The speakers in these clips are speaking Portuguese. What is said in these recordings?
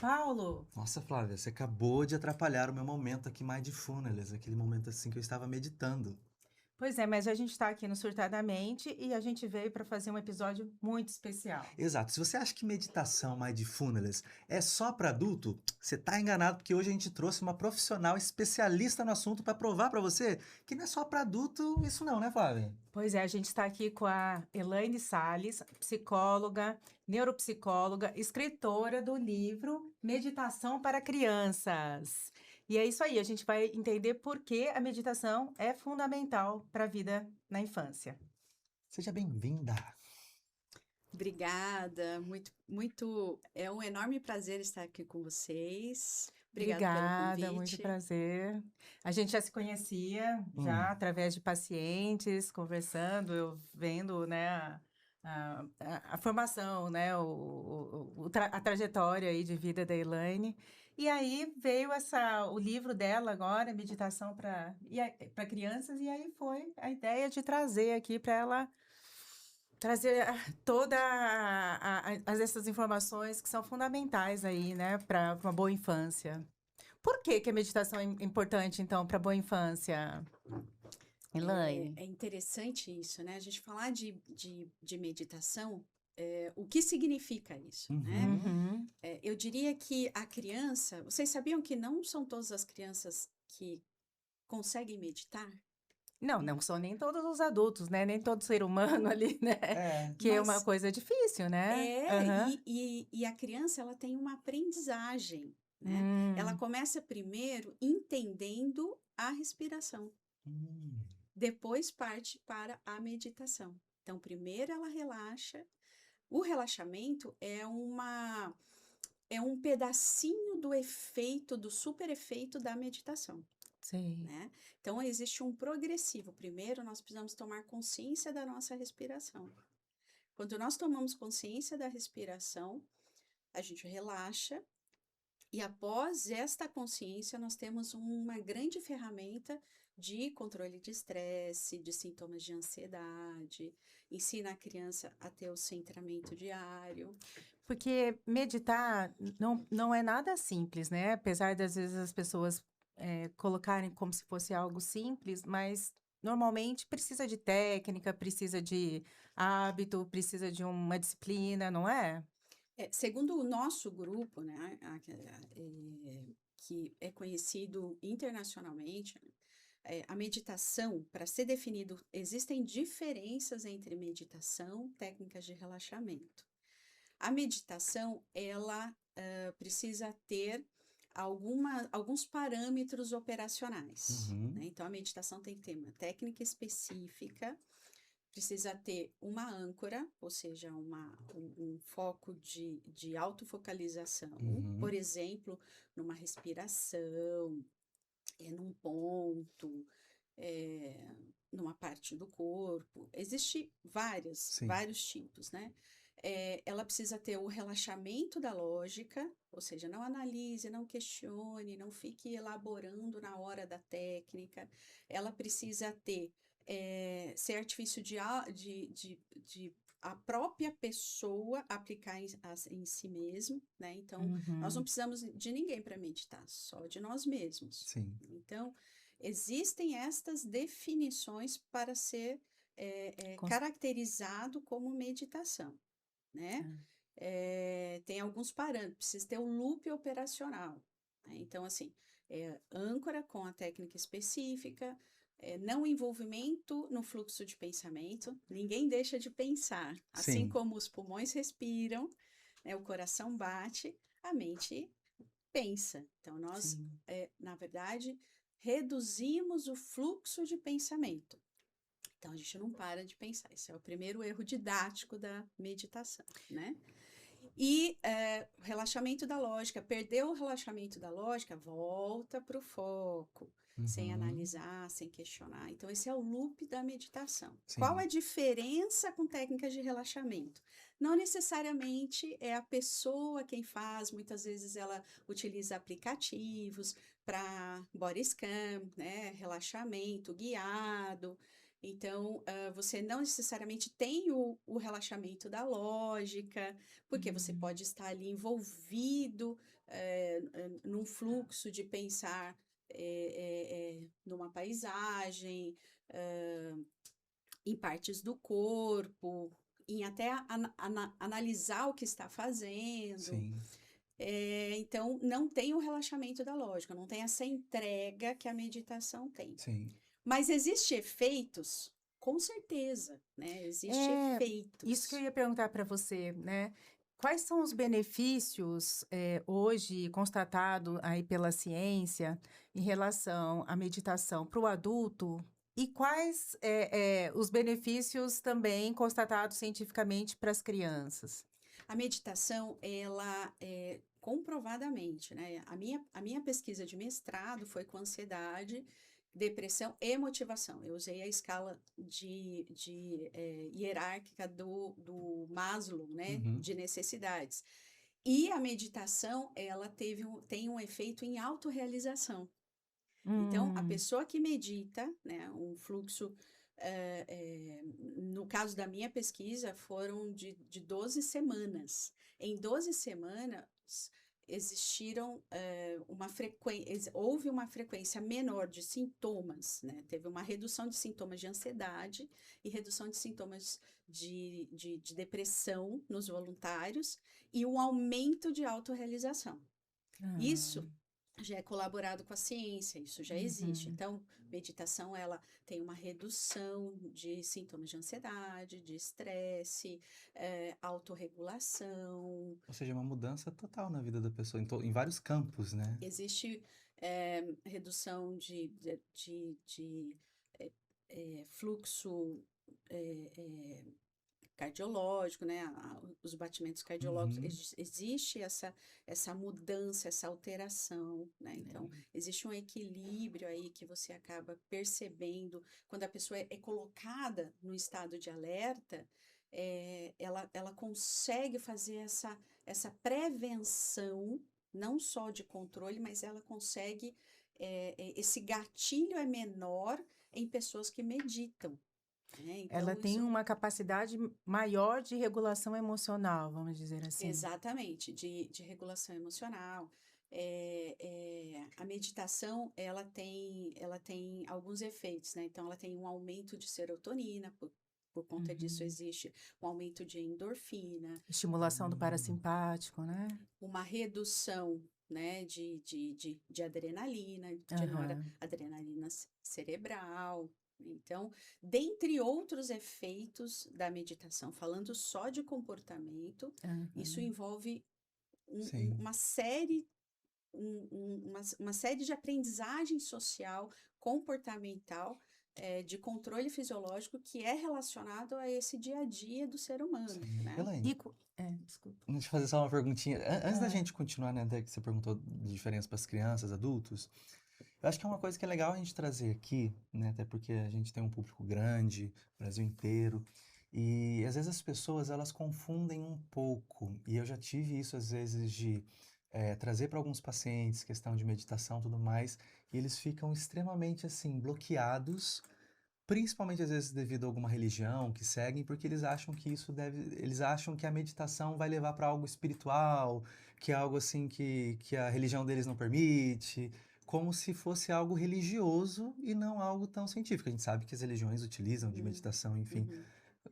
Paulo, Nossa, Flávia, você acabou de atrapalhar o meu momento aqui mindfulness, aquele momento assim que eu estava meditando. pois é, mas a gente está aqui no Surtadamente e a gente veio para fazer um episódio muito especial. Exato. Se você acha que meditação mindfulness é só para adulto, você tá enganado porque hoje a gente trouxe uma profissional especialista no assunto para provar para você que não é só para adulto isso não, né, Flávia? Pois é, a gente está aqui com a Elaine Salles, psicóloga, neuropsicóloga, escritora do livro Meditação para Crianças. E é isso aí, a gente vai entender por que a meditação é fundamental para a vida na infância. Seja bem-vinda. Obrigada, é um enorme prazer estar aqui com vocês. Obrigado pelo Obrigada, muito convite. prazer. A gente já se conhecia, já Hum, através de pacientes, conversando, eu vendo, né, a formação, né, a trajetória aí de vida da Elaine. E aí veio o livro dela agora, Meditação para Crianças, e aí foi a ideia de trazer aqui para ela trazer toda essas informações que são fundamentais aí, né, para uma boa infância. Por que a meditação é importante, então, para a boa infância, É, Elaine? é interessante isso, né? A gente falar de meditação, o que significa isso, né? uhum. Uhum. Eu diria que a criança, vocês sabiam que não são todas as crianças que conseguem meditar? Não, não são nem todos os adultos, né? Nem todo ser humano ali, né? É. Que é uma Mas coisa difícil, né? É, Aham. e a criança ela tem uma aprendizagem, né? Ela Hum, começa primeiro entendendo a respiração, Hum, depois parte para a meditação. Então, primeiro ela relaxa. O relaxamento é um pedacinho do efeito, do super efeito da meditação, sei. né? Então, existe um progressivo. Primeiro, nós precisamos tomar consciência da nossa respiração. Quando nós tomamos consciência da respiração, a gente relaxa e após esta consciência nós temos uma grande ferramenta de controle de estresse, de sintomas de ansiedade, ensina a criança a ter o centramento diário. Porque meditar não é nada simples, né? Apesar das vezes as pessoas colocarem como se fosse algo simples, mas normalmente precisa de técnica, precisa de hábito, precisa de uma disciplina, não é? Segundo o nosso grupo, né, que é conhecido internacionalmente, né, a meditação, para ser definido, existem diferenças entre meditação, técnicas de relaxamento. A meditação, ela precisa ter alguns parâmetros operacionais, né? uhum. Então, a meditação tem que ter uma técnica específica, precisa ter uma âncora, ou seja, um foco de autofocalização, por Uhum. exemplo, numa respiração, num ponto, é, numa parte do corpo. Existem Sim. vários tipos, né? Ela precisa ter o relaxamento da lógica, ou seja, não analise, não questione, não fique elaborando na hora da técnica. Ela precisa ter ser artifício de a própria pessoa aplicar em si mesmo, né? Então, nós não Uhum. precisamos de ninguém para meditar, só de nós mesmos. Sim. Então, existem estas definições para ser Cons- caracterizado como meditação, né? Tem alguns parâmetros, precisa ter um loop operacional, né? Então, assim, âncora com a técnica específica, não envolvimento no fluxo de pensamento, ninguém deixa de pensar, assim Sim. como os pulmões respiram, né, o coração bate, a mente pensa. Então, nós, Sim. na verdade, reduzimos o fluxo de pensamento. Então, a gente não para de pensar. Esse é o primeiro erro didático da meditação, né? E relaxamento da lógica. Perdeu o relaxamento da lógica, volta para o foco, sem Uhum. analisar, sem questionar. Então, esse é o loop da meditação. Qual a Sim. diferença com técnicas de relaxamento? Não necessariamente é a pessoa quem faz, muitas vezes ela utiliza aplicativos para body scan, né, relaxamento guiado. Então, você não necessariamente tem o relaxamento da lógica, porque você pode estar ali envolvido num fluxo de pensar numa paisagem, em partes do corpo, em até analisar o que está fazendo. Sim, Então, não tem o relaxamento da lógica, não tem essa entrega que a meditação tem. sim. Mas existe efeitos? Com certeza, né? Existe É, isso que eu efeitos. ia perguntar para você, né? Quais são os benefícios hoje constatado aí pela ciência em relação à meditação para o adulto? E quais os benefícios também constatados cientificamente para as crianças? A meditação, ela é comprovadamente, né? A minha pesquisa de mestrado foi com ansiedade, depressão e motivação. Eu usei a escala hierárquica do Maslow, né? Uhum. De necessidades. E a meditação, ela tem um efeito em autorrealização. Então, a Hum, pessoa que medita, né, um fluxo, no caso da minha pesquisa, foram de 12 semanas. Em 12 semanas, existiram houve uma frequência menor de sintomas, né? Teve uma redução de sintomas de ansiedade e redução de sintomas de depressão nos voluntários e um aumento de autorrealização. Isso ah, já é colaborado com a ciência, isso já existe. uhum. Então, meditação, ela tem uma redução de sintomas de ansiedade, de estresse, autorregulação. Ou seja, uma mudança total na vida da pessoa, em vários campos, né? Existe redução de fluxo cardiológico, né? Os batimentos cardiológicos, Uhum. existe essa mudança, essa alteração, né? Então, É. existe um equilíbrio aí que você acaba percebendo quando a pessoa é colocada no estado de alerta, ela consegue fazer essa prevenção, não só de controle, mas ela consegue, esse gatilho é menor em pessoas que meditam, né? Ela Então, tem isso. uma capacidade maior de regulação emocional, vamos dizer assim. Exatamente, de regulação emocional. A meditação, ela tem alguns efeitos, né? Então, ela tem um aumento de serotonina, por conta disso Uhum. existe um aumento de endorfina, Estimulação do parasimpático, né? uma redução, né, de adrenalina, de Aham, noradrenalina cerebral. Então, dentre outros efeitos da meditação, falando só de comportamento, isso aham. envolve Sim. uma série, uma série de aprendizagem social, comportamental, de controle fisiológico que é relacionado a esse dia a dia do ser humano, Sim. né? Elaine, Desculpa. deixa eu fazer só uma perguntinha. Antes da Ah, gente continuar, né, até que você perguntou de diferença para as crianças, adultos, eu acho que é uma coisa que é legal a gente trazer aqui, né, até porque a gente tem um público grande, Brasil inteiro, e às vezes as pessoas elas confundem um pouco, e eu já tive isso às vezes de trazer para alguns pacientes questão de meditação e tudo mais, e eles ficam extremamente assim bloqueados. Principalmente às vezes devido a alguma religião que seguem, porque eles acham que eles acham que a meditação vai levar para algo espiritual, que é algo assim que a religião deles não permite, como se fosse algo religioso e não algo tão científico. A gente sabe que as religiões utilizam de Uhum, meditação, enfim. uhum.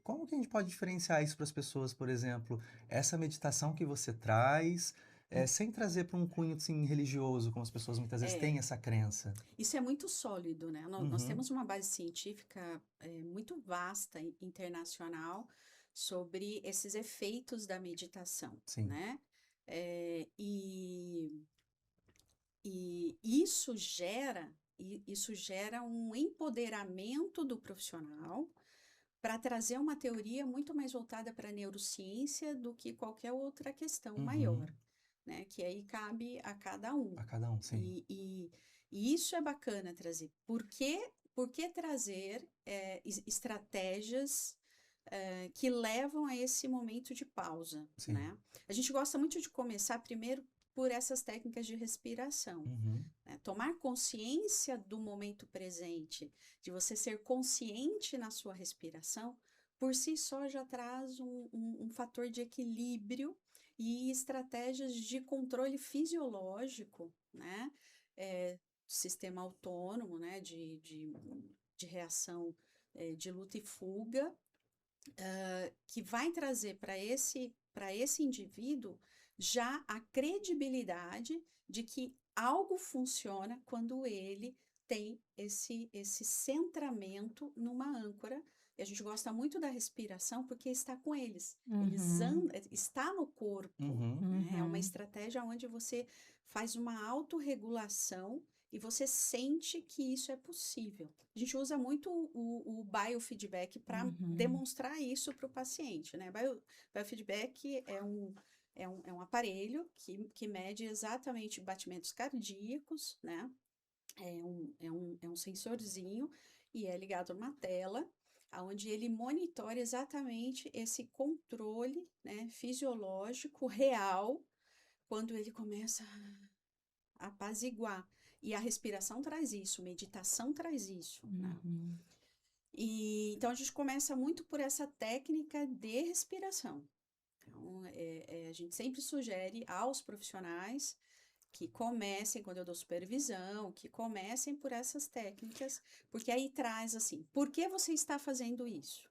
Como que a gente pode diferenciar isso para as pessoas, por exemplo, essa meditação que você traz, sem trazer para um cunho assim religioso, como as pessoas muitas vezes É, têm essa crença? isso é muito sólido, né? Nós Uhum, temos uma base científica muito vasta, internacional, sobre esses efeitos da meditação, sim. né? É, e isso gera um empoderamento do profissional para trazer uma teoria muito mais voltada para a neurociência do que qualquer outra questão Uhum. maior, né? Que aí cabe a cada um. A cada um, sim. E isso é bacana trazer. Por que trazer estratégias que levam a esse momento de pausa, Sim. né? A gente gosta muito de começar primeiro por essas técnicas de respiração. Uhum. Né? Tomar consciência do momento presente, de você ser consciente na sua respiração, por si só já traz um fator de equilíbrio e estratégias de controle fisiológico, né? Sistema autônomo, né? De reação de luta e fuga, que vai trazer para esse indivíduo já a credibilidade de que algo funciona quando ele tem esse centramento numa âncora. E a gente gosta muito da respiração porque está com eles. Eles está no corpo. Uhum. Né? É uma estratégia onde você faz uma autorregulação e você sente que isso é possível. A gente usa muito o biofeedback para demonstrar isso para o paciente, né? Biofeedback é um aparelho que mede exatamente batimentos cardíacos, né? É um sensorzinho e é ligado numa tela, onde ele monitora exatamente esse controle, né, fisiológico real, quando ele começa a apaziguar. E a respiração traz isso, meditação traz isso, né? E, então, a gente começa muito por essa técnica de respiração. Então, a gente sempre sugere aos profissionais que comecem, quando eu dou supervisão, que comecem por essas técnicas, porque aí traz assim, por que você está fazendo isso?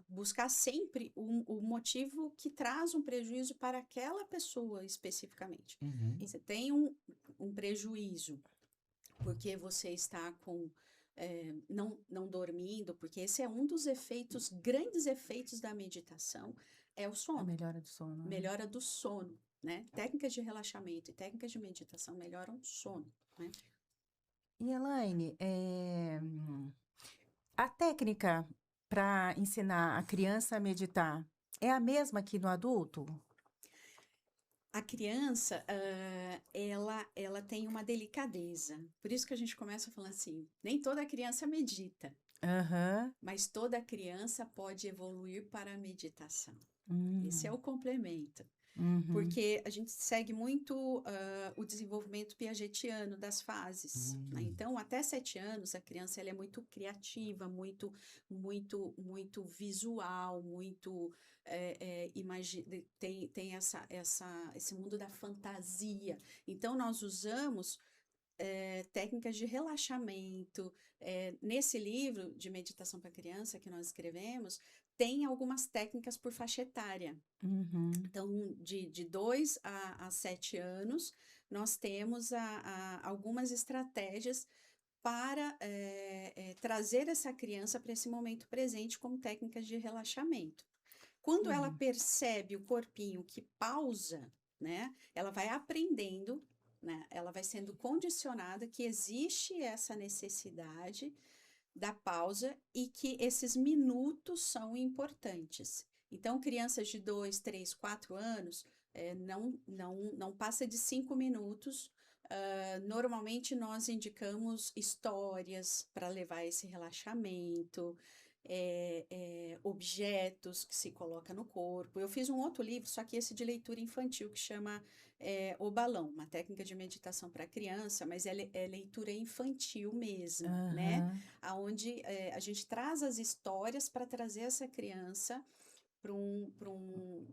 Buscar sempre o motivo que traz um prejuízo para aquela pessoa especificamente. Uhum. Você tem um prejuízo porque você está não dormindo, porque esse é um dos efeitos, grandes efeitos da meditação, é o A sono. melhora do sono. Né? Melhora do sono, né? Técnicas de relaxamento e técnicas de meditação melhoram o sono, né? E Elaine, a técnica para ensinar a criança a meditar é a mesma que no adulto? A criança, ela tem uma delicadeza. Por isso que a gente começa falando assim, nem toda criança medita, Aham. mas toda criança pode evoluir para a meditação. Esse é Hum. o complemento. Uhum. Porque a gente segue muito o desenvolvimento piagetiano das fases. Né? Então, até 7 anos, a criança ela é muito criativa, muito visual, muito tem esse mundo da fantasia. Então, nós usamos técnicas de relaxamento. Nesse livro de meditação para criança que nós escrevemos, tem algumas técnicas por faixa etária. Uhum. Então, de 2 a 7 anos, nós temos algumas estratégias para trazer essa criança para esse momento presente como técnicas de relaxamento. Quando ela percebe o corpinho que pausa, né, ela vai aprendendo, né, ela vai sendo condicionada que existe essa necessidade da pausa e que esses minutos são importantes. Então, crianças de 2, 3, 4 anos, não passa de 5 minutos. Normalmente, nós indicamos histórias para levar esse relaxamento, objetos que se coloca no corpo. Eu fiz um outro livro, só que esse de leitura infantil, que chama O Balão, uma técnica de meditação para criança, mas é leitura infantil mesmo, né? Onde a gente traz as histórias para trazer essa criança para um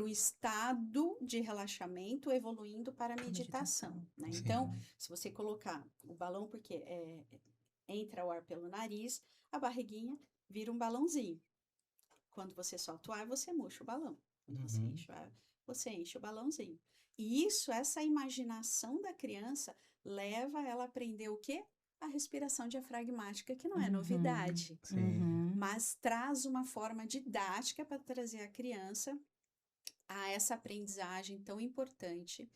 estado de relaxamento, evoluindo para a meditação. Né? Então, se você colocar o balão, porque entra o ar pelo nariz, a barriguinha vira um balãozinho. Quando você solta o ar, você murcha o balão. Quando você enche o ar, você enche o balãozinho. E essa imaginação da criança leva ela a aprender o quê? A respiração diafragmática, que não é novidade, mas traz uma forma didática para trazer a criança a essa aprendizagem tão importante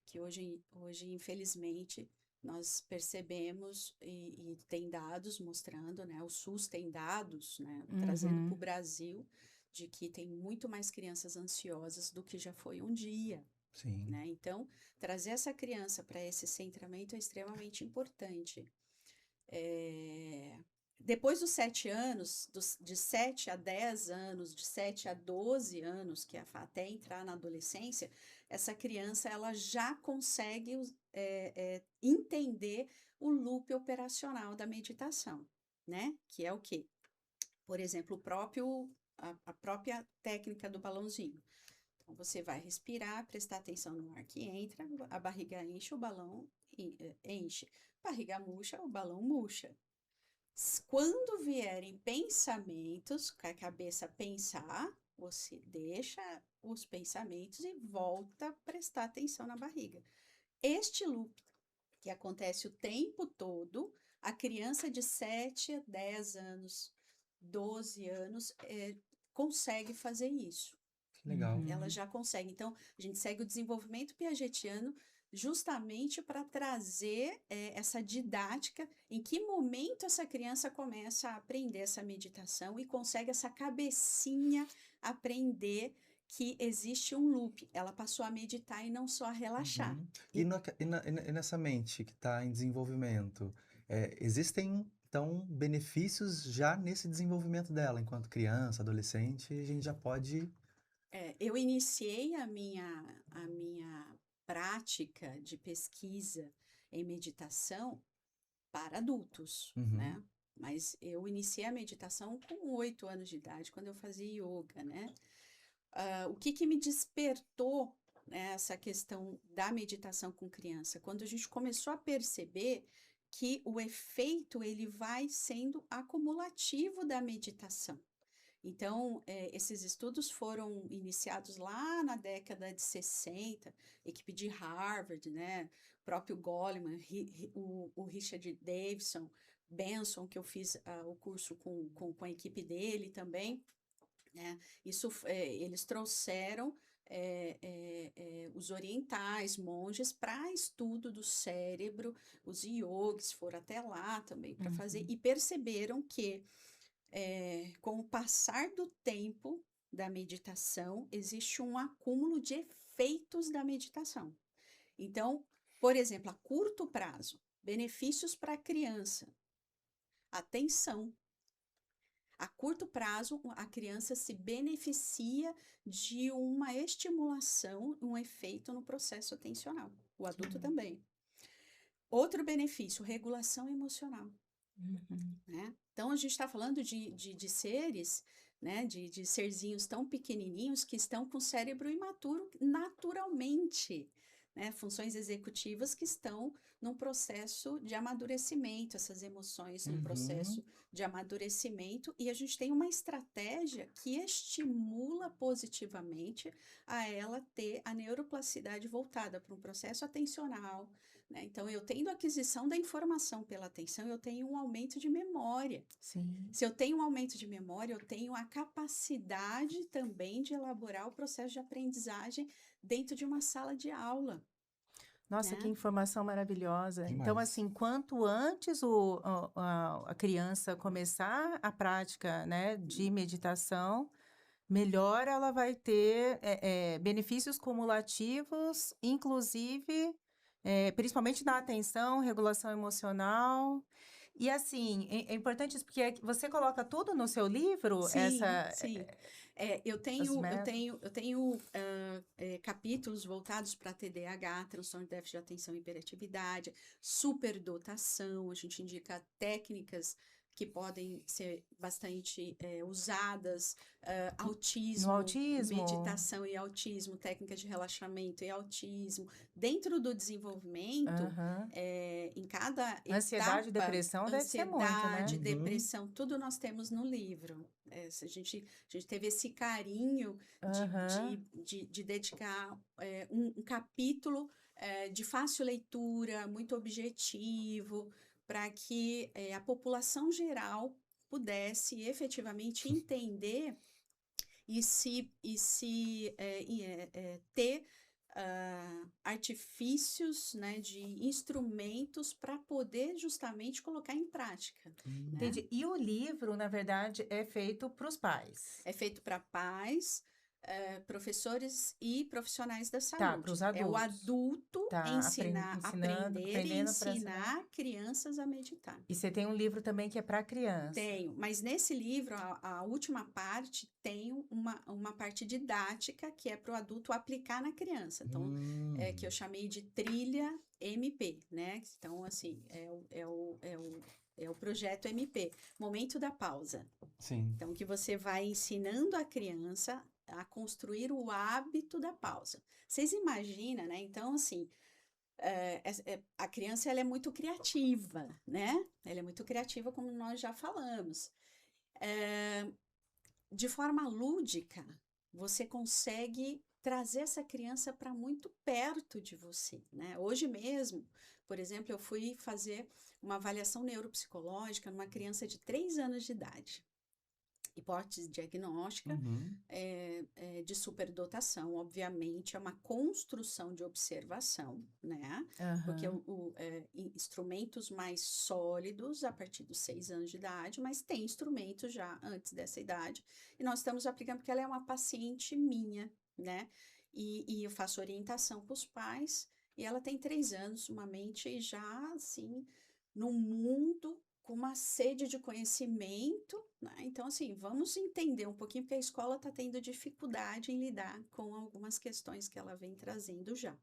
que hoje infelizmente, nós percebemos e tem dados mostrando, né? O SUS tem dados, né? Trazendo para o Brasil de que tem muito mais crianças ansiosas do que já foi um dia. Sim. Né? Então, trazer essa criança para esse centramento é extremamente importante. Depois dos 7 anos, de 7 a 10 anos, de 7 a 12 anos, que é até entrar na adolescência, essa criança ela já consegue entender o loop operacional da meditação, né? Que é o quê? Por exemplo, a própria técnica do balãozinho. Então, você vai respirar, prestar atenção no ar que entra, a barriga enche, o balão enche. Barriga murcha, o balão murcha. Quando vierem pensamentos, que a cabeça pensar, você deixa os pensamentos e volta a prestar atenção na barriga. Este loop que acontece o tempo todo, a criança de 7 a 10 anos, 12 anos, consegue fazer isso. Que legal. Ela já consegue. Então, a gente segue o desenvolvimento piagetiano justamente para trazer essa didática, em que momento essa criança começa a aprender essa meditação e consegue essa cabecinha aprender que existe um loop. Ela passou a meditar e não só a relaxar. Uhum. E nessa mente que está em desenvolvimento, existem, então, benefícios já nesse desenvolvimento dela, enquanto criança, adolescente, a gente já pode... Eu iniciei a minha prática de pesquisa em meditação para adultos, Uhum, né? Mas eu iniciei a meditação com 8 anos de idade, quando eu fazia yoga, né? O que me despertou, né, essa questão da meditação com criança? Quando a gente começou a perceber que o efeito ele vai sendo acumulativo da meditação. Então, esses estudos foram iniciados lá na década de 60, equipe de Harvard, né? O próprio Goleman, o Richard Davidson, Benson, que eu fiz o curso com a equipe dele também, né? Eles trouxeram os orientais, monges, para estudo do cérebro, os yogis foram até lá também para fazer, e perceberam que com o passar do tempo da meditação, existe um acúmulo de efeitos da meditação. Então, por exemplo, a curto prazo, benefícios para a criança, atenção. A curto prazo, a criança se beneficia de uma estimulação, um efeito no processo atencional. O adulto também. Outro benefício, regulação emocional. Né? Então, a gente está falando de seres, né, de serzinhos tão pequenininhos que estão com o cérebro imaturo naturalmente, né, funções executivas que estão num processo de amadurecimento, essas emoções num processo de amadurecimento, e a gente tem uma estratégia que estimula positivamente a ela ter a neuroplasticidade voltada para um processo atencional, né? Então, eu tendo a aquisição da informação pela atenção, eu tenho um aumento de memória. Sim. Se eu tenho um aumento de memória, eu tenho a capacidade também de elaborar o processo de aprendizagem dentro de uma sala de aula. Nossa, que Né? informação maravilhosa. Então, demais. assim, quanto antes a criança começar a prática, né, de meditação, melhor ela vai ter benefícios cumulativos, inclusive, principalmente na atenção, regulação emocional. E, assim, é importante isso, porque você coloca tudo no seu livro, Sim, sim. Eu os tenho, eu métodos. tenho, eu tenho capítulos voltados para TDAH, transtorno de déficit de atenção e hiperatividade, superdotação, a gente indica técnicas que podem ser bastante usadas, No autismo, autismo. meditação e autismo, técnicas de relaxamento e autismo. Dentro do desenvolvimento, Aham. em cada Ansiedade e etapa, depressão deve ser muito, né? ansiedade, Uhum. depressão, tudo nós temos no livro. A gente teve esse carinho Aham. de dedicar um capítulo de fácil leitura, muito objetivo, para que a população geral pudesse efetivamente entender e ter artifícios, né, de instrumentos para poder justamente colocar em prática, né? Entendi. E o livro, na verdade, é feito para os pais. É feito para pais, professores e profissionais da Tá, saúde. para os É o adultos. adulto Tá, ensinar, ensinando, aprender e aprendendo para ensinar. ensinar crianças a meditar. E você tem um livro também que é para criança. Tenho, mas nesse livro, a última parte tem uma parte didática que é para o adulto aplicar na criança. Então, que eu chamei de trilha MP, né? Então, assim, é o projeto MP, Momento da Pausa. Sim. Então, que você vai ensinando a criança a construir o hábito da pausa. Vocês imaginam, né? Então, assim, a criança ela é muito criativa, né? Ela é muito criativa, como nós já falamos. De forma lúdica, você consegue trazer essa criança para muito perto de você, né? Hoje mesmo, por exemplo, eu fui fazer uma avaliação neuropsicológica numa criança de 3 anos de idade. Hipótese diagnóstica de superdotação, obviamente, é uma construção de observação, né? Porque instrumentos mais sólidos a partir dos 6 anos de idade, mas tem instrumentos já antes dessa idade, e nós estamos aplicando porque ela é uma paciente minha, né? E eu faço orientação para os pais, e ela tem 3 anos, uma mente já, assim, no mundo com uma sede de conhecimento, né? Então, assim, vamos entender um pouquinho, porque a escola está tendo dificuldade em lidar com algumas questões que ela vem trazendo já.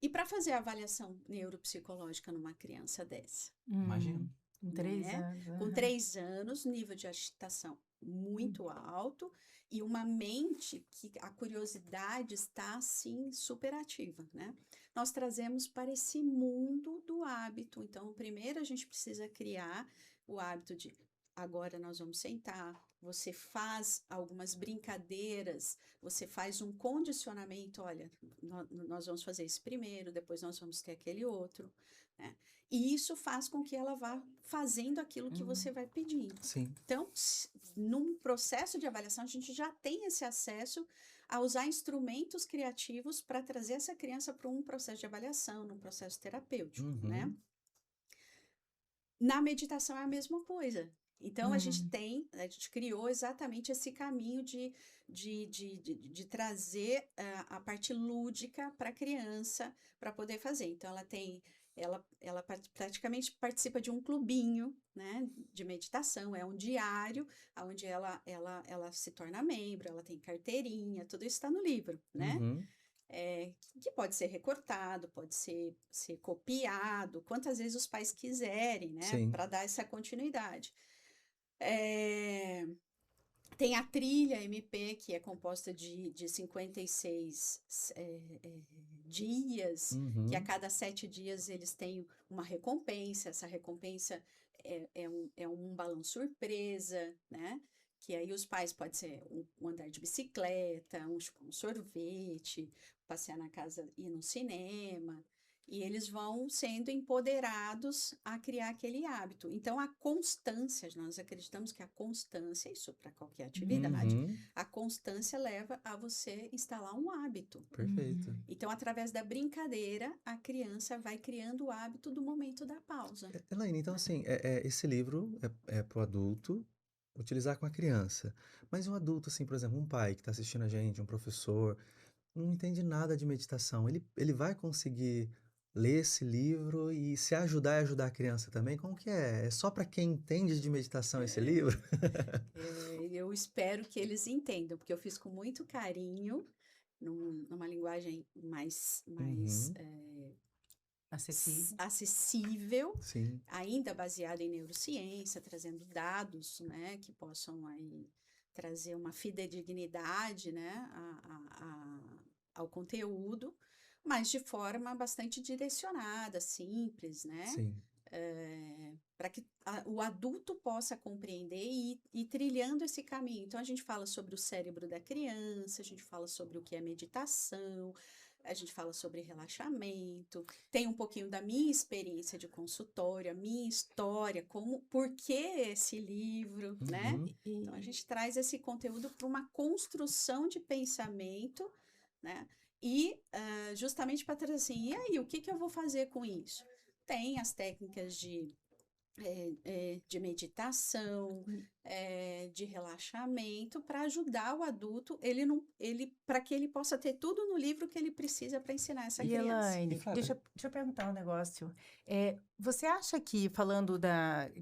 E para fazer a avaliação neuropsicológica numa criança dessa? Imagina. Com 3 né? anos. Com 3 anos, nível de agitação muito alto e uma mente que a curiosidade está, assim, super ativa, né? Nós trazemos para esse mundo do hábito. Então, primeiro a gente precisa criar o hábito de agora nós vamos sentar, você faz algumas brincadeiras, você faz um condicionamento, olha, nós vamos fazer esse primeiro, depois nós vamos ter aquele outro, né? E isso faz com que ela vá fazendo aquilo que você vai pedindo. Sim. Então, num processo de avaliação, a gente já tem esse acesso a usar instrumentos criativos para trazer essa criança para um processo de avaliação, num processo terapêutico, né? Na meditação é a mesma coisa. Então, a gente criou exatamente esse caminho de trazer a parte lúdica para a criança, para poder fazer. Então, ela praticamente participa de um clubinho, né, de meditação, é um diário, onde ela se torna membro, ela tem carteirinha, tudo isso está no livro, né? Que pode ser recortado, pode ser copiado, quantas vezes os pais quiserem, né, para dar essa continuidade. Tem a trilha MP, que é composta de 56 dias, que a cada 7 dias eles têm uma recompensa. Essa recompensa é um balão surpresa, né? Que aí os pais pode ser um andar de bicicleta, um sorvete, passear na casa, ir no cinema. E eles vão sendo empoderados a criar aquele hábito. Então, a constância, nós acreditamos que a constância, isso para qualquer atividade, a constância leva a você instalar um hábito. Perfeito. Então, através da brincadeira, a criança vai criando o hábito do momento da pausa. Elaine, então assim, esse livro é para o adulto utilizar com a criança. Mas um adulto, assim, por exemplo, um pai que está assistindo a gente, um professor, não entende nada de meditação. Ele vai conseguir ler esse livro e se ajudar e ajudar a criança também? Como que é? É só para quem entende de meditação esse livro? Eu espero que eles entendam, porque eu fiz com muito carinho, numa linguagem mais acessível, Sim. ainda baseada em neurociência, trazendo dados, né, que possam aí trazer uma fidedignidade, né, ao conteúdo, mas de forma bastante direcionada, simples, né? Sim. Para que o adulto possa compreender e ir trilhando esse caminho. Então, a gente fala sobre o cérebro da criança, a gente fala sobre o que é meditação, a gente fala sobre relaxamento, tem um pouquinho da minha experiência de consultório, a minha história, por que esse livro, né? Então, a gente traz esse conteúdo para uma construção de pensamento, né? E justamente para trazer assim, e aí, o que eu vou fazer com isso? Tem as técnicas de meditação, de relaxamento para ajudar o adulto, para que ele possa ter tudo no livro que ele precisa para ensinar essa E criança. E Elaine, Flávia, deixa eu perguntar um negócio. Você acha que, falando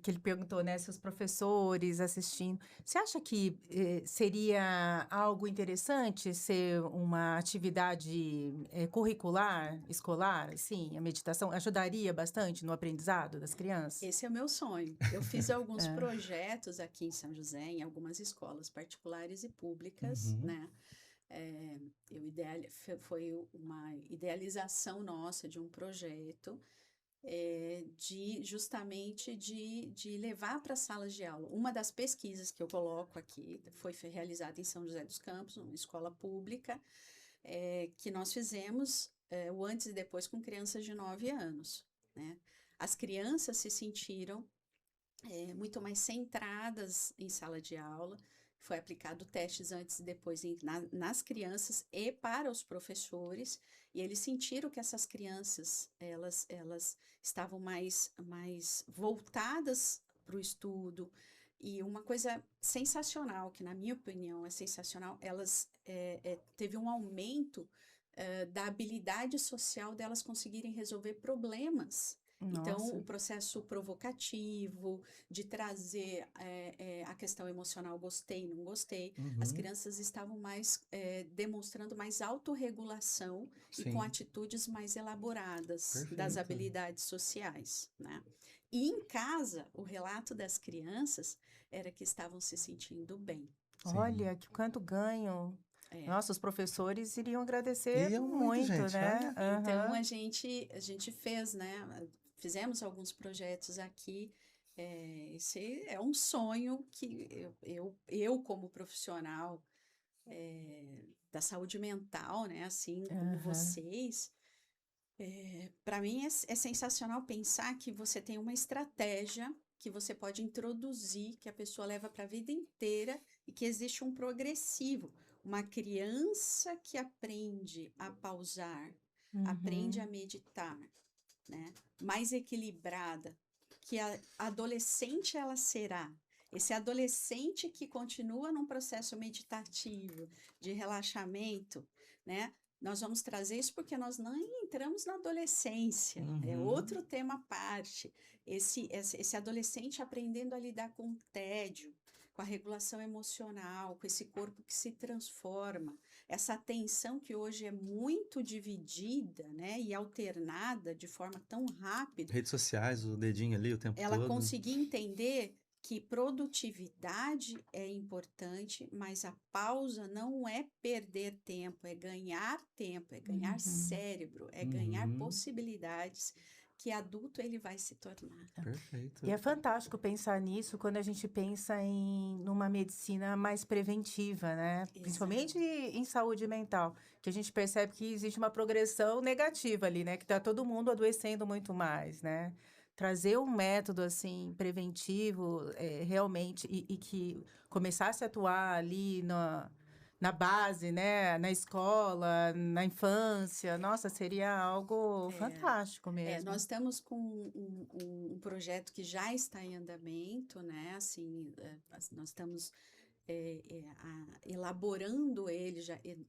que ele perguntou, né, se os professores assistindo, você acha que seria algo interessante ser uma atividade curricular, escolar, assim, a meditação ajudaria bastante no aprendizado das crianças? Esse é o meu sonho. Eu fiz alguns É. projetos aqui em São José, em algumas escolas particulares e públicas, Uhum, né? É, foi uma idealização nossa de um projeto justamente de levar para as salas de aula. Uma das pesquisas que eu coloco aqui foi realizada em São José dos Campos, uma escola pública, que nós fizemos o antes e depois com crianças de 9 anos, né? As crianças se sentiram muito mais centradas em sala de aula. Foi aplicado testes antes e depois nas crianças e para os professores, e eles sentiram que essas crianças, elas estavam mais voltadas para o estudo, e uma coisa sensacional, que na minha opinião é sensacional, elas teve um aumento da habilidade social delas conseguirem resolver problemas. Então, Nossa. o processo provocativo, de trazer a questão emocional, gostei, não gostei, as uhum, crianças estavam demonstrando mais autorregulação e com sim, atitudes mais elaboradas das perfeito. habilidades sociais, né? E em casa, o relato das crianças era que estavam se sentindo bem. Sim. Olha, que quanto ganho. É. Nossa, os professores iriam agradecer E muito, muito, gente, né? olha. Então, Aham. a gente fez, né? Fizemos alguns projetos aqui. Esse é um sonho que eu como profissional da saúde mental, né? Assim como Aham. vocês, para mim é sensacional pensar que você tem uma estratégia que você pode introduzir, que a pessoa leva para a vida inteira e que existe um progressivo. Uma criança que aprende a pausar, aprende a Uhum. meditar, né? Mais equilibrada, que a adolescente ela será. Esse adolescente que continua num processo meditativo, de relaxamento, né? Nós vamos trazer isso porque nós não entramos na adolescência, é Uhum, outro tema à parte. Esse adolescente aprendendo a lidar com o tédio, com a regulação emocional, com esse corpo que se transforma, essa atenção que hoje é muito dividida, né, e alternada de forma tão rápida, redes sociais, o dedinho ali o tempo ela todo. conseguir entender que produtividade é importante, mas a pausa não é perder tempo, é ganhar Uhum. cérebro, é ganhar Uhum, possibilidades que adulto ele vai se tornar. E é perfeito. fantástico pensar nisso quando a gente pensa numa medicina mais preventiva, né? Principalmente Exato. em saúde mental, que a gente percebe que existe uma progressão negativa ali, né? Que tá todo mundo adoecendo muito mais, né? Trazer um método assim preventivo, realmente, e que começasse a atuar ali na base, né? Na escola, na infância, nossa, seria algo fantástico mesmo. Nós estamos com um projeto que já está em andamento, né? Assim, nós estamos elaborando ele,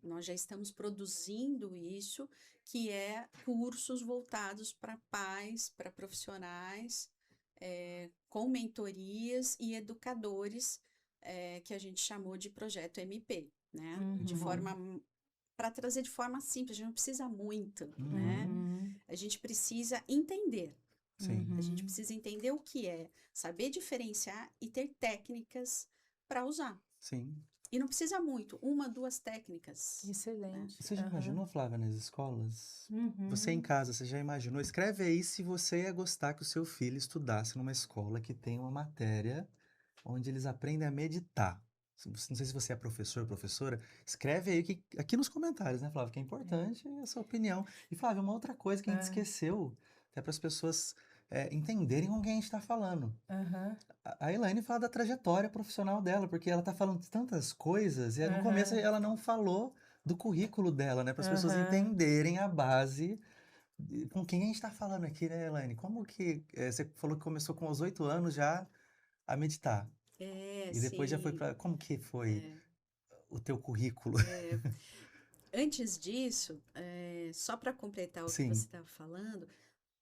nós já estamos produzindo isso, que é cursos voltados para pais, para profissionais, com mentorias e educadores, que a gente chamou de projeto MP, né? De Uhum. forma para trazer de forma simples, a gente não precisa muito, né? Uhum, Uhum. A gente precisa entender. sim, A gente Uhum. precisa entender o que é, saber diferenciar e ter técnicas para usar. sim. E não precisa muito, uma, duas técnicas, né? Excelente. Você já Aham. imaginou, Flávia, nas escolas? Você em Uhum. casa, você já imaginou? Escreve aí se você ia gostar que o seu filho estudasse numa escola que tem uma matéria onde eles aprendem a meditar. Não sei se você é professor ou professora, escreve aí aqui nos comentários, né, Flávia? Que é É. importante a sua opinião. E, Flávia, uma outra coisa que a gente Ah, esqueceu, até para as pessoas entenderem com quem a gente está falando. aham. A Elaine fala da trajetória profissional dela, porque ela tá falando de tantas coisas, e no começo Aham. ela não falou do currículo dela, né? Para as pessoas Aham. entenderem a base com quem a gente está falando aqui, né, Elaine? Como que você falou que começou com os 8 anos já a meditar? E depois já foi sim. para... Como que foi o teu currículo? Antes disso, só para completar o que você Sim, estava falando,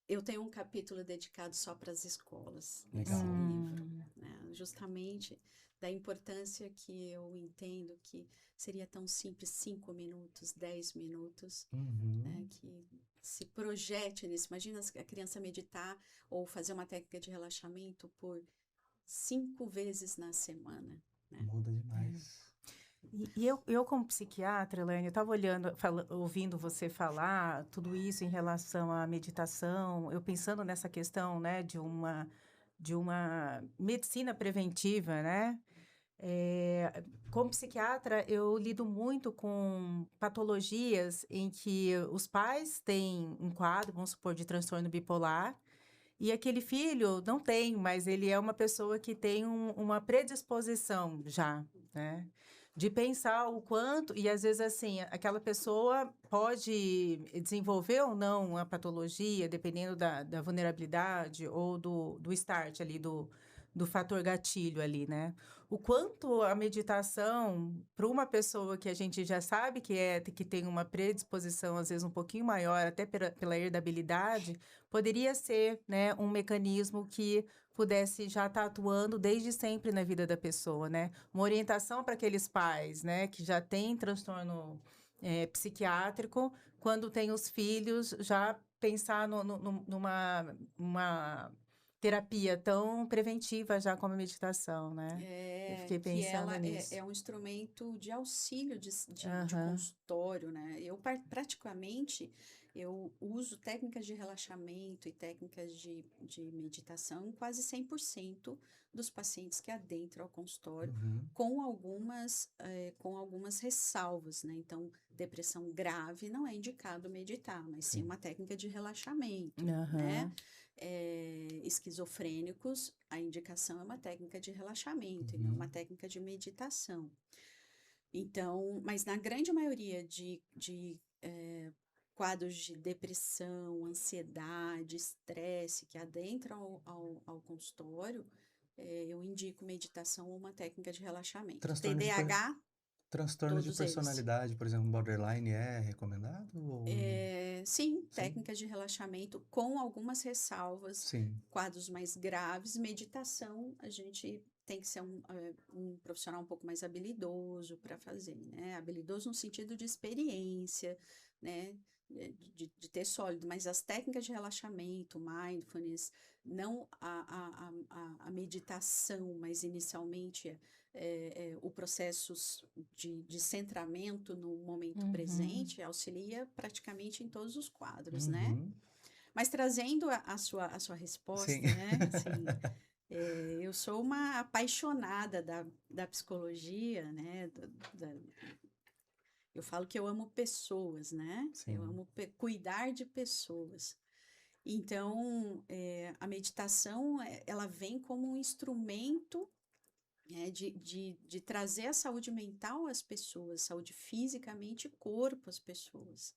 eu tenho um capítulo dedicado só para as escolas nesse legal. livro, Hum, né? Justamente da importância que eu entendo que seria tão simples, 5 minutos, 10 minutos, né? Uhum. Que se projete nisso. Imagina a criança meditar ou fazer uma técnica de relaxamento por 5 vezes na semana, né? Muda é. demais. E eu como psiquiatra, Elaine, eu estava olhando, ouvindo você falar tudo isso em relação à meditação, eu pensando nessa questão, né, de uma medicina preventiva, né? Como psiquiatra, eu lido muito com patologias em que os pais têm um quadro, vamos supor, de transtorno bipolar, e aquele filho não tem, mas ele é uma pessoa que tem uma predisposição já, né? De pensar o quanto, e às vezes assim, aquela pessoa pode desenvolver ou não a patologia, dependendo da vulnerabilidade ou do start ali, do fator gatilho ali, né? O quanto a meditação, para uma pessoa que a gente já sabe que tem uma predisposição, às vezes um pouquinho maior, até pela herdabilidade, poderia ser, né, um mecanismo que pudesse já estar atuando desde sempre na vida da pessoa, né? Uma orientação para aqueles pais, né, que já têm transtorno psiquiátrico, quando tem os filhos, já pensar numa uma terapia tão preventiva já como a meditação, né? Eu fiquei Que pensando ela é nisso. um instrumento de auxílio de Aham, consultório, né? Praticamente, eu uso técnicas de relaxamento e técnicas de meditação em quase 100% dos pacientes que adentram ao consultório, Uhum. com algumas ressalvas, né? Então, depressão grave não é indicado meditar, mas sim Sim. uma técnica de relaxamento, né? aham, Esquizofrênicos, a indicação é uma técnica de relaxamento e não uma Uhum. técnica de meditação. Então, mas na grande maioria de quadros de depressão, ansiedade, estresse que adentram ao consultório, eu indico meditação ou uma técnica de relaxamento. Transtorno de, per- TDAH, transtorno de todos eles. personalidade, por exemplo, borderline é recomendado? Ou... Sim, Sim? técnicas de relaxamento com algumas ressalvas, Sim. quadros mais graves, meditação, a gente tem que ser um profissional um pouco mais habilidoso para fazer, né? Habilidoso no sentido de experiência, né? De ter sólido, mas as técnicas de relaxamento, mindfulness, não a meditação, mas inicialmente o processo de centramento no momento uhum, presente auxilia praticamente em todos os quadros, né? Uhum. Mas trazendo a sua Sim. resposta, né? Assim, eu sou uma apaixonada da psicologia, né? Eu falo que eu amo pessoas, né? Eu Sim. amo cuidar de pessoas. Então, a meditação, ela vem como um instrumento de trazer a saúde mental às pessoas, saúde física, mente e corpo às pessoas.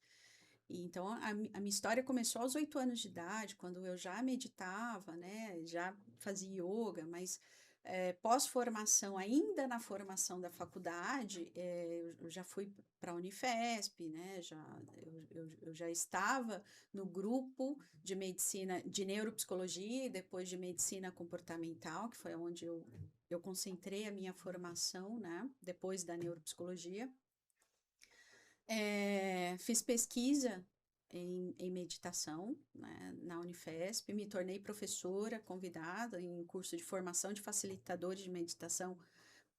E então, a minha história começou aos 8 anos de idade, quando eu já meditava, né, já fazia yoga, mas pós-formação, ainda na formação da faculdade, eu já fui para a Unifesp, né, eu já estava no grupo de medicina, de neuropsicologia e depois de medicina comportamental, que foi onde eu concentrei a minha formação, né, depois da neuropsicologia. Fiz pesquisa em meditação, né, na Unifesp, me tornei professora convidada em curso de formação de facilitadores de meditação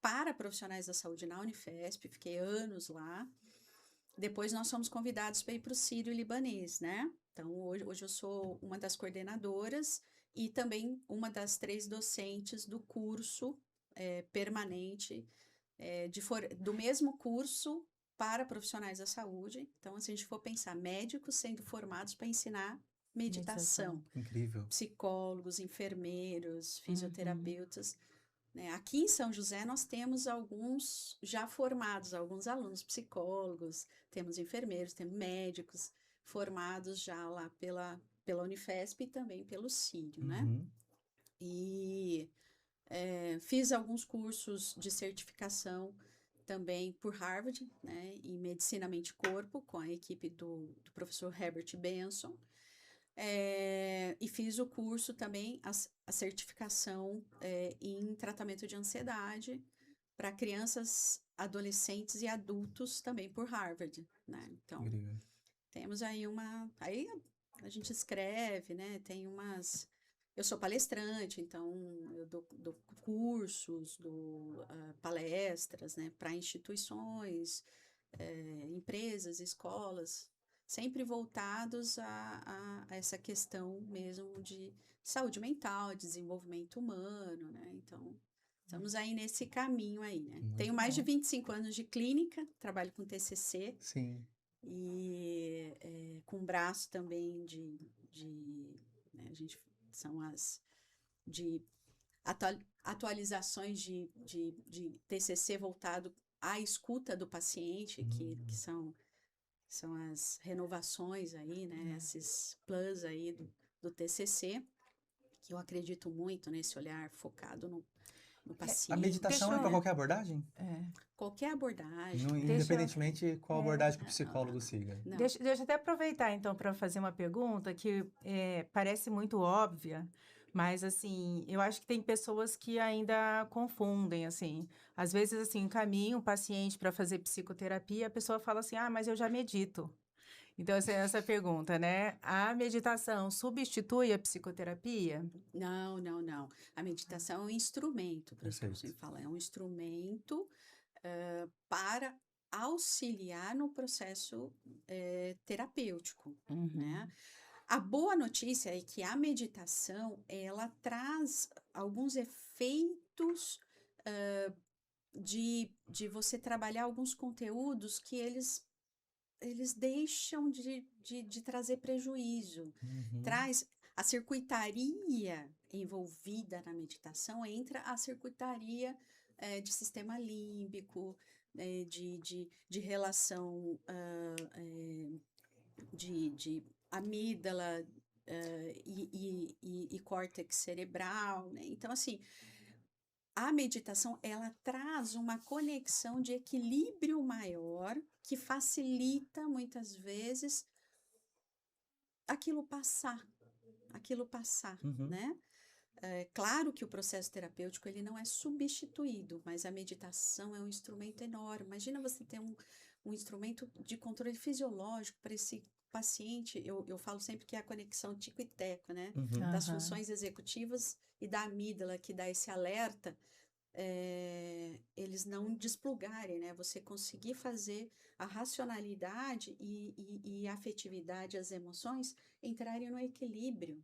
para profissionais da saúde na Unifesp, fiquei anos lá. Depois nós fomos convidados para ir para o Sírio-Libanês, né? Então hoje eu sou uma das coordenadoras e também uma das 3 docentes do curso permanente do mesmo curso para profissionais da saúde. Então, se a gente for pensar, médicos sendo formados para ensinar meditação. meditação, Incrível. psicólogos, enfermeiros, Uhum. fisioterapeutas, né? Aqui em São José, nós temos alguns já formados, alguns alunos psicólogos, temos enfermeiros, temos médicos formados já lá pela Unifesp e também pelo Sírio, né? Uhum. E Fiz alguns cursos de certificação também por Harvard, né, em Medicina Mente e Corpo, com a equipe do professor Herbert Benson. E fiz o curso também, a certificação em tratamento de ansiedade para crianças, adolescentes e adultos também por Harvard, né? Então, Incrível. temos aí aí a gente escreve, né? Eu sou palestrante, então eu dou cursos, dou palestras, né, para instituições, empresas, escolas, sempre voltados a essa questão mesmo de saúde mental, desenvolvimento humano, né? Então, estamos aí nesse caminho aí, né? Muito Tenho mais de bom. 25 anos de clínica, trabalho com TCC Sim. e com braço também né, são as de atualizações de TCC voltado à escuta do paciente, que são as renovações aí, né, esses plus aí do TCC, que eu acredito muito nesse olhar focado no A paciente. meditação Deixa é eu- para qualquer abordagem? Qualquer abordagem. Independentemente qual abordagem que o psicólogo não. siga. Não. Deixa eu até aproveitar, então, para fazer uma pergunta que parece muito óbvia, mas, assim, eu acho que tem pessoas que ainda confundem, assim. Às vezes, assim, encaminha um paciente para fazer psicoterapia, a pessoa fala assim, mas eu já medito. Então, essa pergunta, né? A meditação substitui a psicoterapia? Não. A meditação é um instrumento, por isso que eu Perfeito. sempre falo, é um instrumento para auxiliar no processo terapêutico, né? A boa notícia é que a meditação, ela traz alguns efeitos de você trabalhar alguns conteúdos que eles deixam de trazer prejuízo. Traz a circuitaria envolvida na meditação, entra a circuitaria de sistema límbico, de relação de amígdala e córtex cerebral, né? Então, assim, a meditação, ela traz uma conexão de equilíbrio maior que facilita, muitas vezes, aquilo passar, né? Claro que o processo terapêutico, ele não é substituído, mas a meditação é um instrumento enorme. Imagina você ter um instrumento de controle fisiológico para esse paciente. Eu falo sempre que é a conexão tico e teco, né? Das funções executivas e da amígdala, que dá esse alerta, eles não desplugarem, né? Você conseguir fazer a racionalidade e a afetividade, as emoções, entrarem no equilíbrio.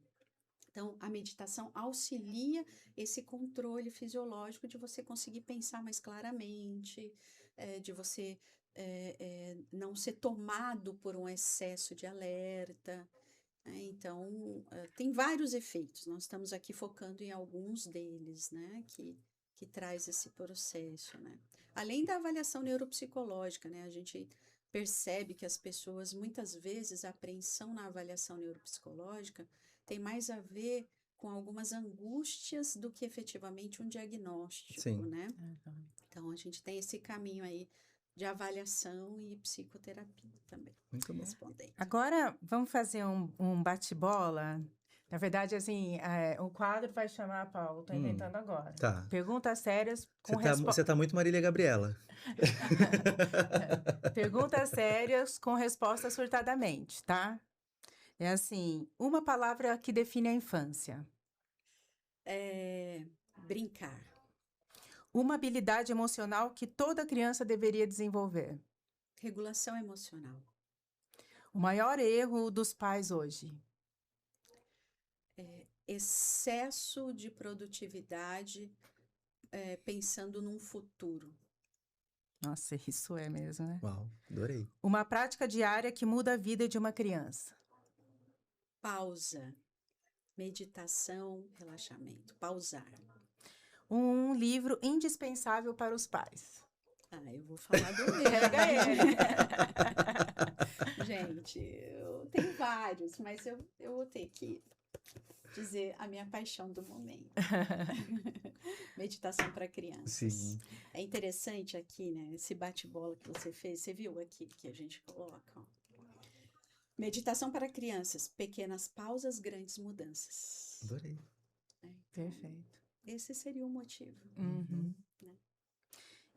Então, a meditação auxilia esse controle fisiológico de você conseguir pensar mais claramente, de você não ser tomado por um excesso de alerta. Então, tem vários efeitos. Nós estamos aqui focando em alguns deles, né, que traz esse processo, né? Além da avaliação neuropsicológica, né, a gente percebe que as pessoas, muitas vezes, a apreensão na avaliação neuropsicológica tem mais a ver com algumas angústias do que efetivamente um diagnóstico, Sim. né? Então, a gente tem esse caminho aí de avaliação e psicoterapia também. Muito bom. Respondendo. Agora, vamos fazer um bate-bola? Na verdade, assim, o quadro vai chamar a Paulo, estou inventando agora. Tá. Perguntas sérias com Você respostas. tá muito Marília Gabriela. Perguntas sérias com respostas surtadamente, tá? É assim, uma palavra que define a infância. Brincar. Uma habilidade emocional que toda criança deveria desenvolver. Regulação emocional. O maior erro dos pais hoje. Excesso de produtividade pensando num futuro. Nossa, isso é mesmo, né? Uau, adorei. Uma prática diária que muda a vida de uma criança. Pausa. Meditação, relaxamento. Pausar. Um livro indispensável para os pais. Eu vou falar do meu. Pega ele. Gente, eu tenho vários, mas eu vou ter que dizer a minha paixão do momento. Meditação para crianças. Sim. É interessante aqui, né? Esse bate-bola que você fez, você viu aqui que a gente coloca, ó. Meditação para crianças, pequenas pausas, grandes mudanças. Adorei. Então, Perfeito. esse seria o motivo. Uhum. Né?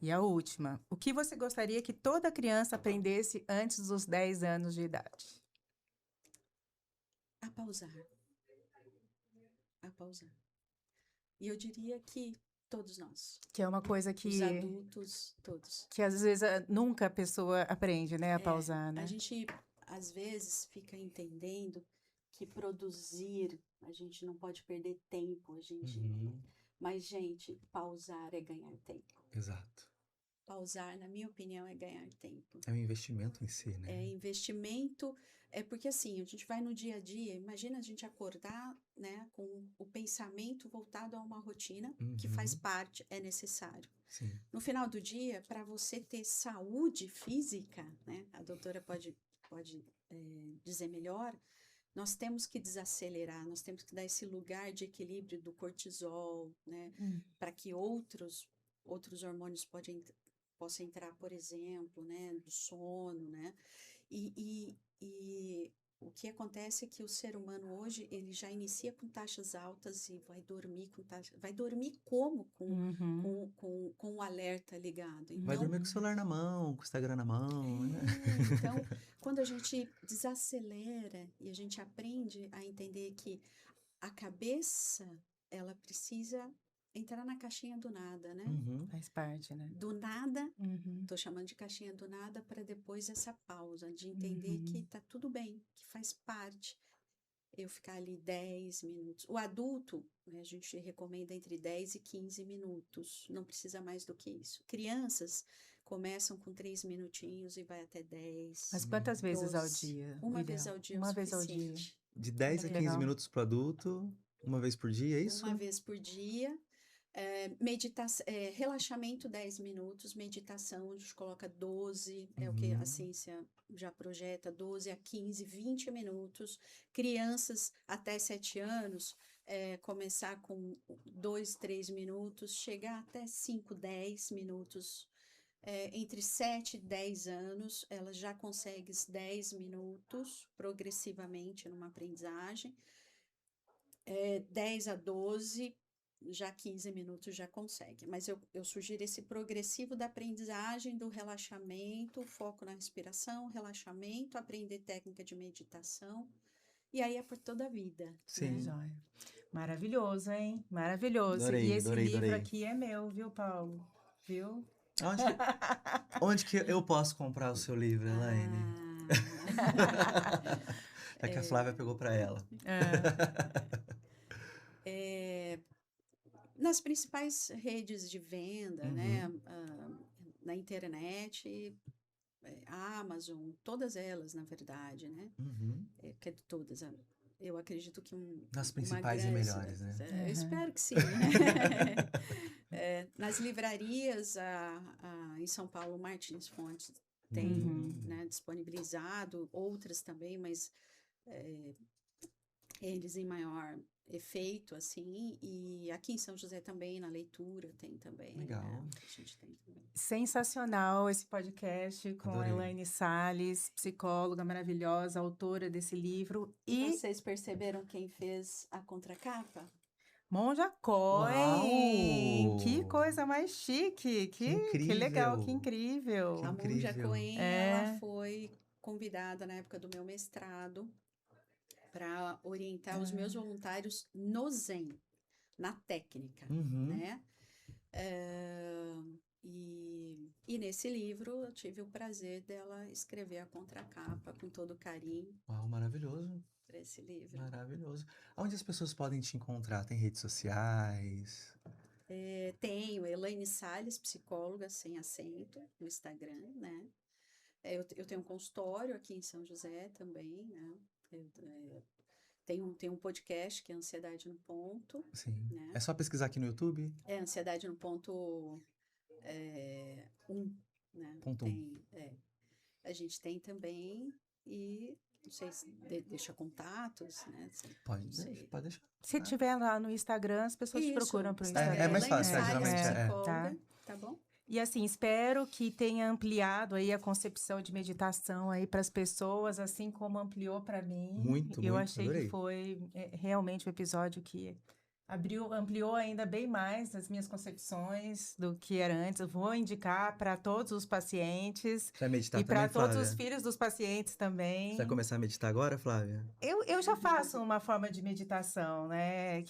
E a última. O que você gostaria que toda criança aprendesse antes dos 10 anos de idade? A pausar. A pausar. E eu diria que todos nós, Que é uma coisa os que, adultos, todos. que às vezes nunca a pessoa aprende, né? A pausar, né? A gente, às vezes, fica entendendo que produzir, a gente não pode perder tempo, a gente... Uhum. Mas, gente, pausar é ganhar tempo. Exato. Pausar, na minha opinião, é ganhar tempo. É um investimento em si, né? É investimento, é porque assim, a gente vai no dia a dia, imagina a gente acordar, né, com o pensamento voltado a uma rotina que faz Uhum. parte, é necessário. Sim. No final do dia, para você ter saúde física, né, a doutora pode dizer melhor, nós temos que desacelerar, nós temos que dar esse lugar de equilíbrio do cortisol, né, para que outros hormônios possam entrar, por exemplo, né, do sono, né, e o que acontece é que o ser humano hoje, ele já inicia com taxas altas e vai dormir com taxas... Vai dormir como? Uhum. Com o alerta ligado. Vai Então, dormir com o celular na mão, com o Instagram na mão, né? então, quando a gente desacelera e a gente aprende a entender que a cabeça, ela precisa entrar na caixinha do nada, né? Uhum. Faz parte, né? Do nada, Uhum. tô chamando de caixinha do nada para depois essa pausa, de entender que tá tudo bem, que faz parte eu ficar ali 10 minutos. O adulto, né, a gente recomenda entre 10 e 15 minutos, não precisa mais do que isso. Crianças começam com 3 minutinhos e vai até 10. Mas quantas vezes ao 12. dia? Uma o vez ideal? ao dia é o Uma vez ao dia. suficiente. De 10 a Que 15 legal. minutos para adulto, uma vez por dia, é isso? Uma vez por dia. Relaxamento 10 minutos, meditação a gente coloca 12, é o que a Uhum. ciência já projeta, 12 a 15, 20 minutos. Crianças até 7 anos, começar com 2, 3 minutos, chegar até 5, 10 minutos. Entre 7 e 10 anos, ela já consegue 10 minutos progressivamente numa aprendizagem. 10 a 12, já 15 minutos já consegue. Mas eu sugiro esse progressivo da aprendizagem, do relaxamento, foco na respiração, relaxamento, aprender técnica de meditação. E aí é por toda a vida. Sim. Joia. Maravilhoso, hein? Maravilhoso. Adorei, E esse adorei, livro adorei. aqui é meu, viu, Paulo? Viu? Onde que eu posso comprar o seu livro, Elaine? É que a Flávia pegou para ela. Nas principais redes de venda, Uhum. né? Na internet, Amazon, todas elas, na verdade, né? Uhum. Que todas, eu acredito que Nas uma principais e grande... melhores, né? Eu espero que sim, né? Nas livrarias, em São Paulo, Martins Fontes tem, né, disponibilizado, outras também, mas eles em maior efeito, assim, e aqui em São José também, na leitura, tem também. Legal. Né? A gente tem também. Sensacional esse podcast com a Adorei. Elaine Salles, psicóloga maravilhosa, autora desse livro. E E vocês perceberam quem fez a contracapa? Monja Coen! Uau! Que coisa mais chique! Que legal, que incrível! A Monja incrível. Coen, ela foi convidada na época do meu mestrado para orientar os meus voluntários no Zen, na técnica, Uhum. né? E nesse livro eu tive o prazer dela escrever a contracapa com todo carinho Uau, maravilhoso. para esse livro. Maravilhoso. Onde as pessoas podem te encontrar? Tem redes sociais? Tenho Elaine Salles, psicóloga sem acento, no Instagram, né? Eu tenho um consultório aqui em São José também, né? Tem um podcast que é Ansiedade no Ponto. Sim. Né? É só pesquisar aqui no YouTube? Ansiedade no Ponto 1, né? Ponto Tem, a gente tem também, e Não sei se deixa contatos, né? Pode, sei. pode deixar. Se tiver lá no Instagram, as pessoas te Isso, procuram pro Instagram, Instagram. É mais fácil, Elaine geralmente Salles é. Psicóloga, Tá. tá bom? E assim, espero que tenha ampliado aí a concepção de meditação aí para as pessoas, assim como ampliou para mim. Muito, Eu muito, achei que adorei. foi realmente um episódio que ampliou ainda bem mais as minhas concepções do que era antes. Eu vou indicar para todos os pacientes Você vai meditar e também, para todos os Flávia? filhos dos pacientes também. Você vai começar a meditar agora, Flávia? Eu já faço uma forma de meditação, né?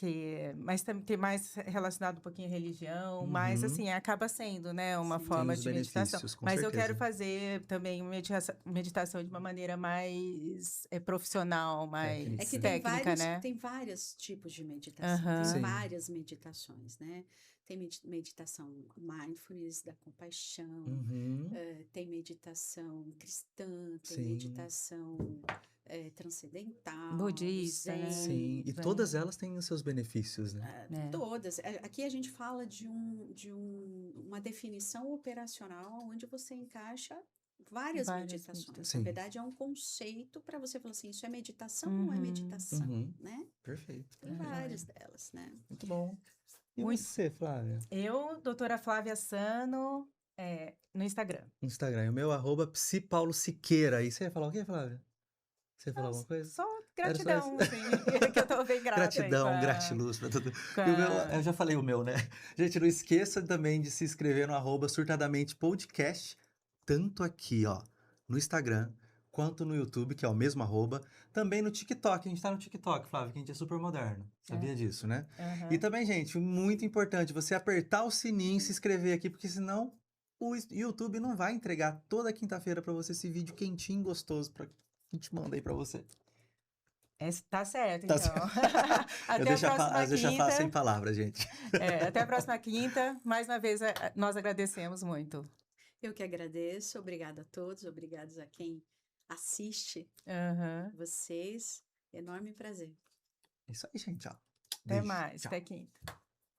Mas tem mais relacionado um pouquinho à religião, mas Uhum. assim, acaba sendo, né, uma Sim. forma Tem os de meditação. benefícios, com Mas eu quero certeza. fazer também meditação de uma maneira mais profissional, mais Técnica. É que técnica, né? tem vários tipos de meditação, Aham. Sim. tem várias meditações, né? Tem meditação mindfulness, da compaixão, Uhum. tem meditação cristã, tem Sim. meditação transcendental, Budista, né? zen, Sim, e Zen. todas elas têm os seus benefícios, né? É. todas. Aqui a gente fala de uma definição operacional onde você encaixa várias Várias meditações. meditações. Sim. Na verdade, é um conceito para você falar assim, isso é meditação ou não é Uhum. meditação, Uhum. né? Perfeito. Tem várias delas, né? Muito bom. E Muito. você, Flávia? Eu, doutora Flávia Sano, no Instagram. Instagram, o meu @psipaulosiqueira. E você ia falar o quê, Flávia? Você ia falar alguma coisa? Só Era só gratidão, isso. assim, que eu tô bem grata aí Gratidão, gratiluz pra tudo. com E o meu, a- eu já falei o meu, né? Gente, não esqueça também de se inscrever no @surtadamente podcast, tanto aqui, ó, no Instagram, quanto no YouTube, que é o mesmo @, também no TikTok. A gente tá no TikTok, Flávio, que a gente é super moderno. Sabia disso, né? Aham. E também, gente, muito importante, você apertar o sininho e se inscrever aqui, porque senão o YouTube não vai entregar toda quinta-feira pra você esse vídeo quentinho, gostoso, pra que a gente manda aí pra você. Tá certo, Tá então. Eu Até a próxima deixo a falar sem quinta. palavras, gente. Até a próxima quinta. Mais uma vez, nós agradecemos muito. Eu que agradeço, obrigada a todos, obrigados a quem assiste Aham. vocês. Enorme prazer. É isso aí, gente, ó. Até Beijo. mais. Tchau. Até quinta.